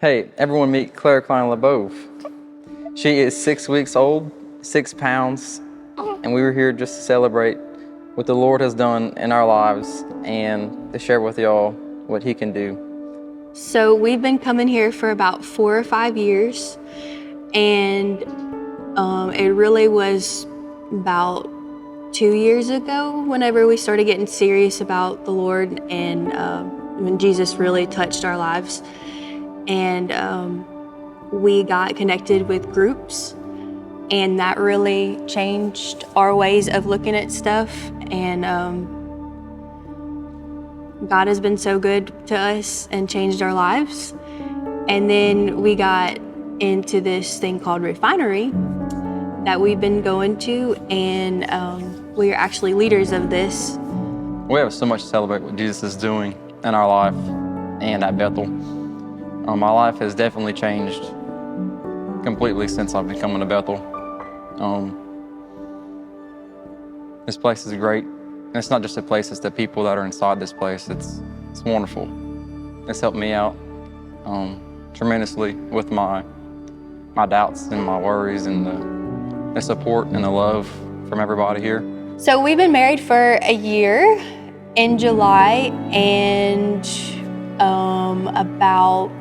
Hey, everyone meet Claire LaBouve. She is 6 weeks old, 6 pounds, and we were here just to celebrate what the Lord has done in our lives and to share with y'all what He can do. So we've been coming here for about 4 or 5 years, and it really was about 2 years ago whenever we started getting serious about the Lord and when Jesus really touched our lives. And we got connected with groups, and that really changed our ways of looking at stuff. And God has been so good to us and changed our lives. And then we got into this thing called Refinery that we've been going to, and we are actually leaders of this. We have so much to celebrate what Jesus is doing in our life and at Bethel. My life has definitely changed completely since I've been coming to Bethel. This place is great. And it's not just a place, it's the people that are inside this place. It's wonderful. It's helped me out tremendously with my doubts and my worries and the support and the love from everybody here. So we've been married for a year in July, and about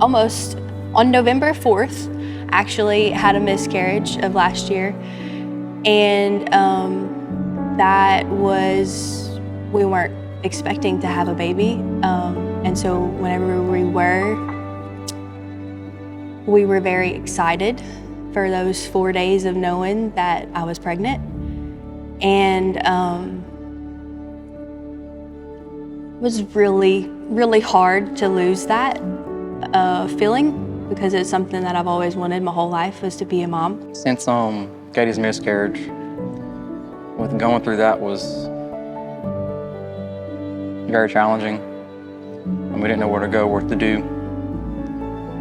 almost on November 4th, actually had a miscarriage of last year. And that was, we weren't expecting to have a baby. And so whenever we were very excited for those 4 days of knowing that I was pregnant. And it was really, really hard to lose that feeling, because it's something that I've always wanted my whole life, was to be a mom. Since Katie's miscarriage, with going through that was very challenging. And we didn't know where to go, what to do.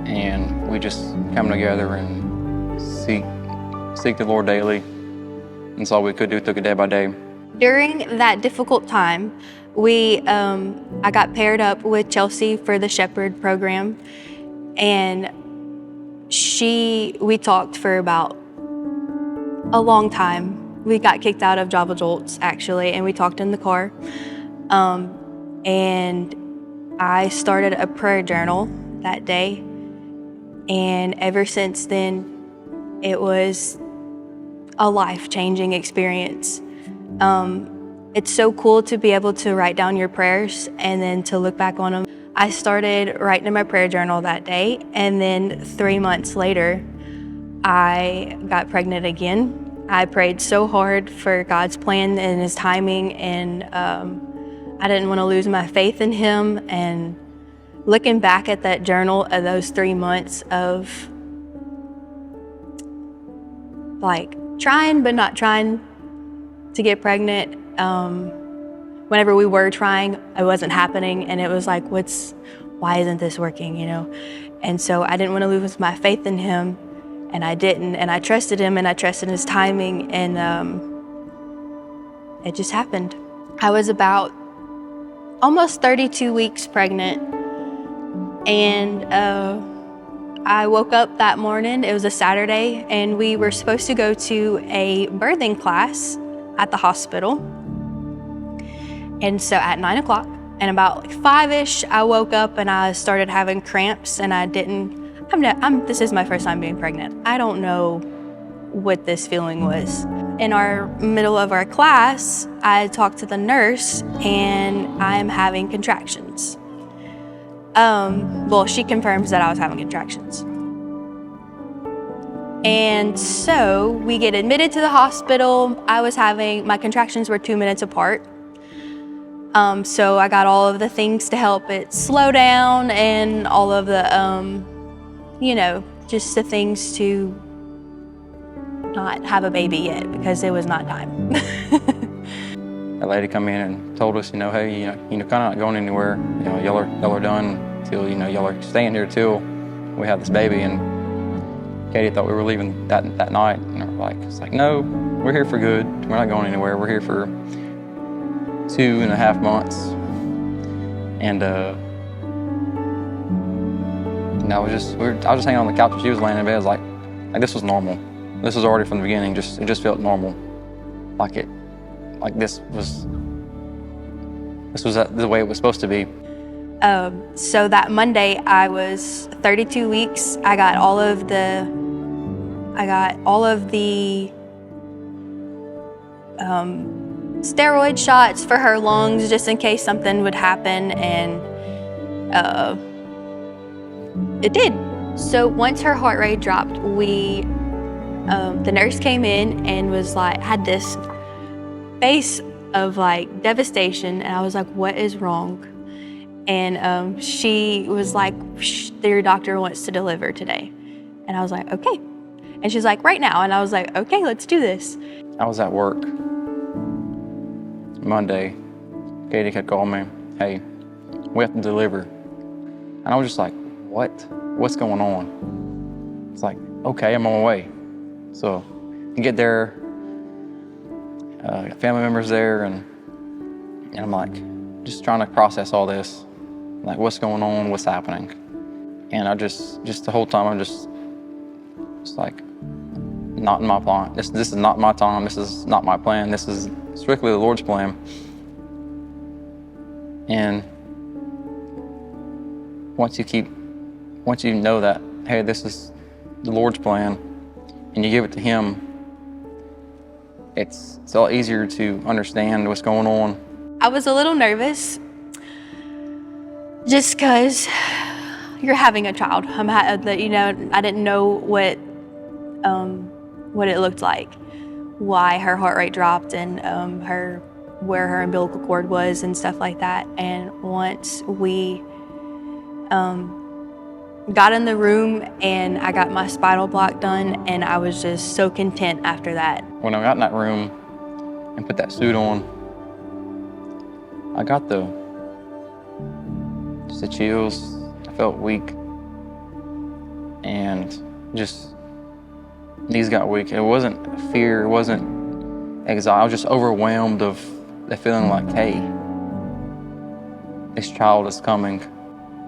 And we just come together and seek the Lord daily. And that's all we could do, took it day by day. During that difficult time, I got paired up with Chelsea for the Shepherd program, and we talked for about a long time. We got kicked out of Java Jolts, actually, and we talked in the car. And I started a prayer journal that day, and ever since then, it was a life-changing experience. It's so cool to be able to write down your prayers and then to look back on them. I started writing in my prayer journal that day, and then 3 months later, I got pregnant again. I prayed so hard for God's plan and His timing, and I didn't want to lose my faith in Him. And looking back at that journal of those 3 months of like trying but not trying to get pregnant, whenever we were trying, it wasn't happening, and it was like, why isn't this working, you know? And so I didn't want to lose my faith in Him, and I didn't, and I trusted Him, and I trusted His timing, and it just happened. I was about almost 32 weeks pregnant, and I woke up that morning, it was a Saturday, and we were supposed to go to a birthing class at the hospital. And so at 9 o'clock, and about like 5-ish, I woke up and I started having cramps, and this is my first time being pregnant. I don't know what this feeling was. In our middle of our class, I talked to the nurse, and I'm having contractions. Well, she confirms that I was having contractions. And so we get admitted to the hospital. My contractions were 2 minutes apart. So I got all of the things to help it slow down, and all of the, just the things to not have a baby yet, because it was not time. That lady come in and told us, hey, kind of not going anywhere. Y'all are done till, y'all are staying here till we have this baby. And Katie thought we were leaving that night. And it's like, no, we're here for good. We're not going anywhere. We're here for 2.5 months. And And I was just hanging on the couch and she was laying in bed. I was like this was normal. This was already from the beginning. It just felt normal. This was the way it was supposed to be. So that Monday, I was 32 weeks. I got all of the steroid shots for her lungs, just in case something would happen, and it did. So once her heart rate dropped, the nurse came in and was like, had this face of like devastation, and I was like, what is wrong? And she was like, your doctor wants to deliver today. And I was like, okay. And she's like, right now. And I was like, okay, let's do this. I was at work Monday. Katie had called me, hey, we have to deliver. And I was just like, what? What's going on? It's like, okay, I'm on my way. So you get there, got family members there, and I'm like, just trying to process all this. Like, what's going on, what's happening? And I just the whole time, I'm just like, not in my plan. This is not my time, this is not my plan, this is strictly the Lord's plan. And once you know that, hey, this is the Lord's plan, and you give it to Him, it's a lot easier to understand what's going on. I was a little nervous, just because you're having a child. I didn't know what it looked like, why her heart rate dropped, and where her umbilical cord was and stuff like that. And once we got in the room and I got my spinal block done, and I was just so content after that. When I got in that room and put that suit on, I got just the chills. I felt weak, and just knees got weak. It wasn't fear, it wasn't anxiety. I was just overwhelmed of the feeling like, hey, this child is coming.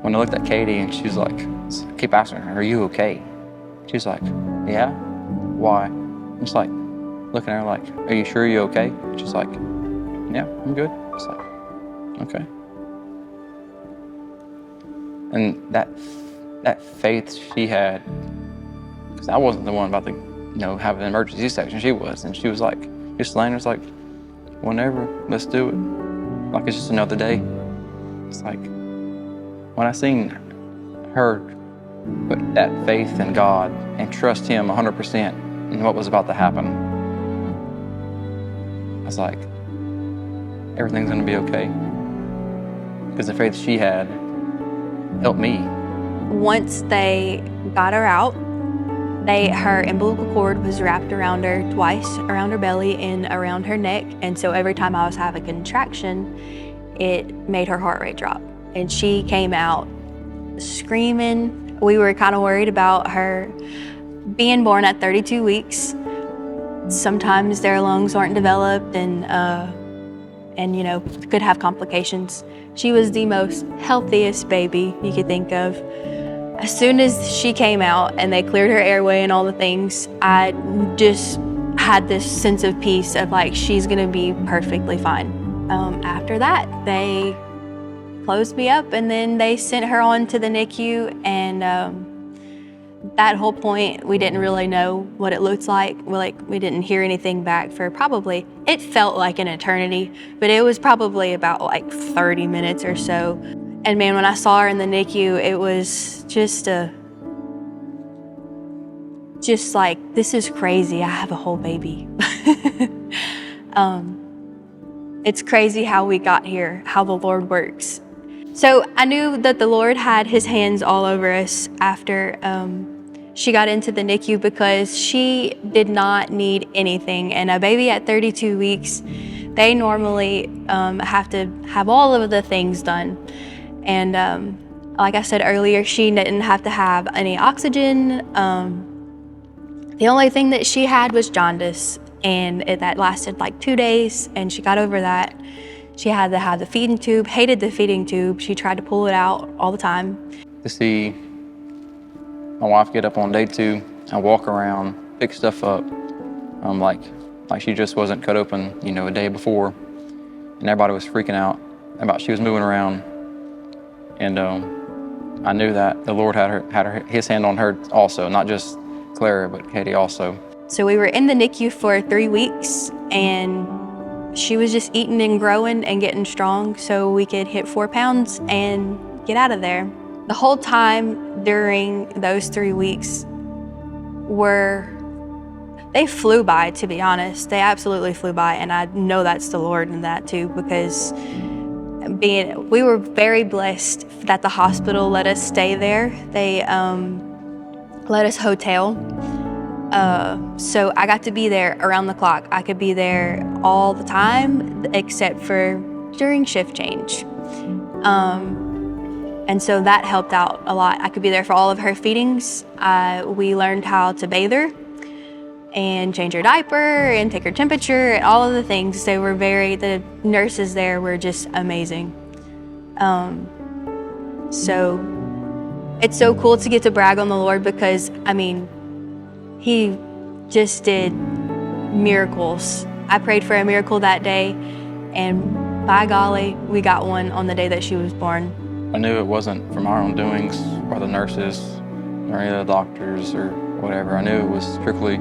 When I looked at Katie and she was like, I keep asking her, are you okay? She's like, yeah, why? I'm just like, looking at her like, are you sure you're okay? She's like, yeah, I'm good. It's like, okay. And that faith she had, because I wasn't the one about to, have an emergency C-section. She was, and she was like, just laying there, it's like, whenever, let's do it. Like it's just another day. It's like, when I seen her put that faith in God and trust Him 100% in what was about to happen, I was like, everything's gonna be okay. Because the faith she had helped me. Once they got her out, her umbilical cord was wrapped around her twice, around her belly and around her neck. And so every time I was having a contraction, it made her heart rate drop. And she came out screaming. We were kind of worried about her being born at 32 weeks. Sometimes their lungs aren't developed and could have complications. She was the most healthiest baby you could think of. As soon as she came out and they cleared her airway and all the things, I just had this sense of peace of like, she's gonna be perfectly fine. After that, they closed me up and then they sent her on to the NICU, and that whole point, we didn't really know what it looked like. We didn't hear anything back for probably, it felt like an eternity, but it was probably about like 30 minutes or so. And man, when I saw her in the NICU, it was just like, this is crazy. I have a whole baby. It's crazy how we got here, how the Lord works. So I knew that the Lord had His hands all over us after she got into the NICU, because she did not need anything. And a baby at 32 weeks, they normally have to have all of the things done. And like I said earlier, she didn't have to have any oxygen. The only thing that she had was jaundice, and that lasted like 2 days, and she got over that. She had to have the feeding tube, hated the feeding tube. She tried to pull it out all the time. To see my wife get up on day 2 and walk around, pick stuff up, like she just wasn't cut open, a day before. And everybody was freaking out about she was moving around. And I knew that the Lord had his hand on her also, not just Clara, but Cady also. So we were in the NICU for 3 weeks, and she was just eating and growing and getting strong so we could hit 4 pounds and get out of there. The whole time during those 3 weeks they flew by, to be honest. They absolutely flew by, and I know that's the Lord in that too, because we were very blessed that the hospital let us stay there. They let us hotel. So I got to be there around the clock. I could be there all the time except for during shift change. And so that helped out a lot. I could be there for all of her feedings. We learned how to bathe her and change her diaper and take her temperature and all of the things. The nurses there were just amazing. So it's so cool to get to brag on the Lord because, He just did miracles. I prayed for a miracle that day, and by golly, we got one on the day that she was born. I knew it wasn't from our own doings or the nurses or any of the doctors or whatever. I knew it was strictly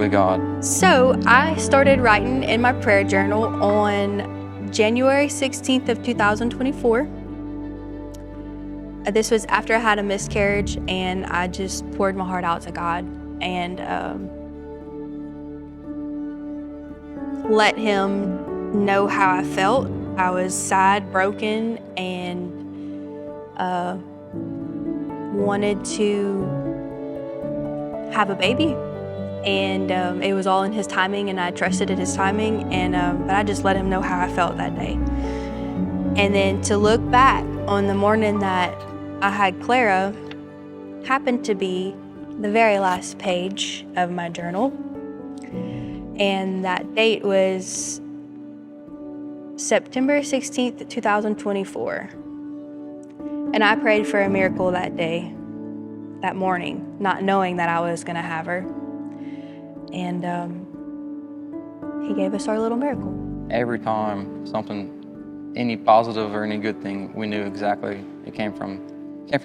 God. So I started writing in my prayer journal on January 16th of 2024. This was after I had a miscarriage, and I just poured my heart out to God and let Him know how I felt. I was sad, broken, and wanted to have a baby. And it was all in His timing, and I trusted in His timing, and but I just let Him know how I felt that day. And then to look back on the morning that I had Clara happened to be the very last page of my journal, and that date was September 16th, 2024. And I prayed for a miracle that day, that morning, not knowing that I was gonna have her. And He gave us our little miracle. Every time any positive or any good thing, we knew exactly it came from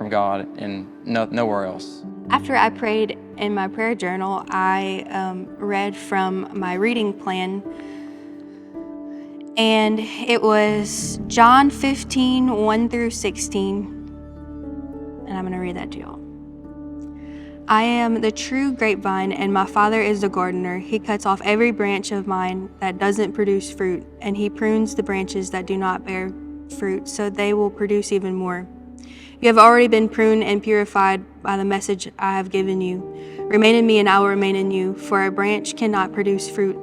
God and nowhere else. After I prayed in my prayer journal, I read from my reading plan, and it was John 15, 1 through 16, and I'm gonna read that to y'all. I am the true grapevine, and my Father is the gardener. He cuts off every branch of mine that doesn't produce fruit, and He prunes the branches that do not bear fruit, so they will produce even more. You have already been pruned and purified by the message I have given you. Remain in me, and I will remain in you. For a branch cannot produce fruit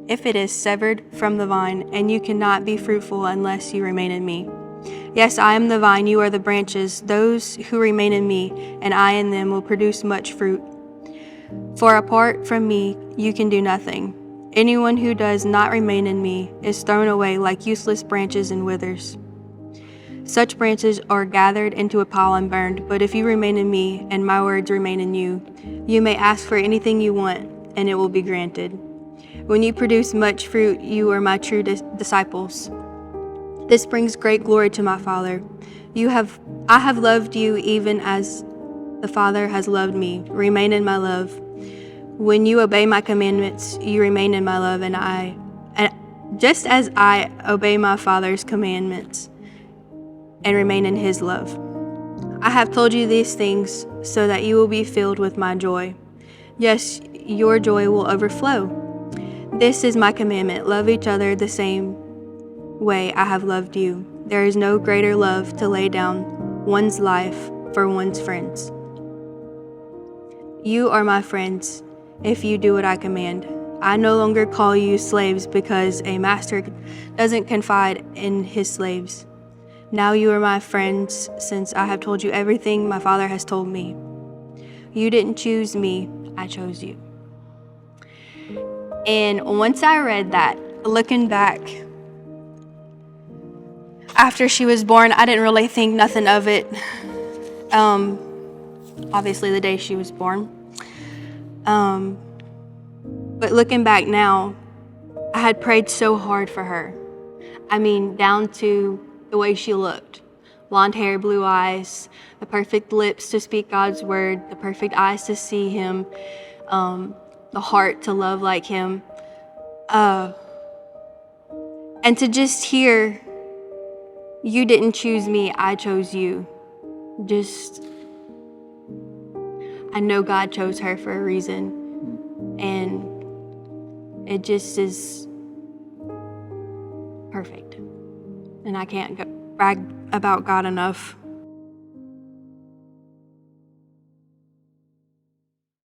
if it is severed from the vine, and you cannot be fruitful unless you remain in me. Yes, I am the vine, you are the branches. Those who remain in me, and I in them, will produce much fruit. For apart from me, you can do nothing. Anyone who does not remain in me is thrown away like useless branches and withers. Such branches are gathered into a pile and burned, but if you remain in me and my words remain in you, you may ask for anything you want, and it will be granted. When you produce much fruit, you are my true disciples. This brings great glory to my Father. I have loved you even as the Father has loved me. Remain in my love. When you obey my commandments, you remain in my love, and just as I obey my Father's commandments and remain in His love. I have told you these things so that you will be filled with my joy. Yes, your joy will overflow. This is my commandment: love each other the same way I have loved you. There is no greater love to lay down one's life for one's friends. You are my friends if you do what I command. I no longer call you slaves because a master doesn't confide in his slaves. Now you are my friends since I have told you everything my Father has told me. You didn't choose me, I chose you. And once I read that, looking back, after she was born, I didn't really think nothing of it. obviously the day she was born. But looking back now, I had prayed so hard for her. I mean, down to the way she looked. Blonde hair, blue eyes, the perfect lips to speak God's word, the perfect eyes to see him, the heart to love like him. And to just hear, you didn't choose me, I chose you. I know God chose her for a reason. And it just is perfect. And I can't brag about God enough.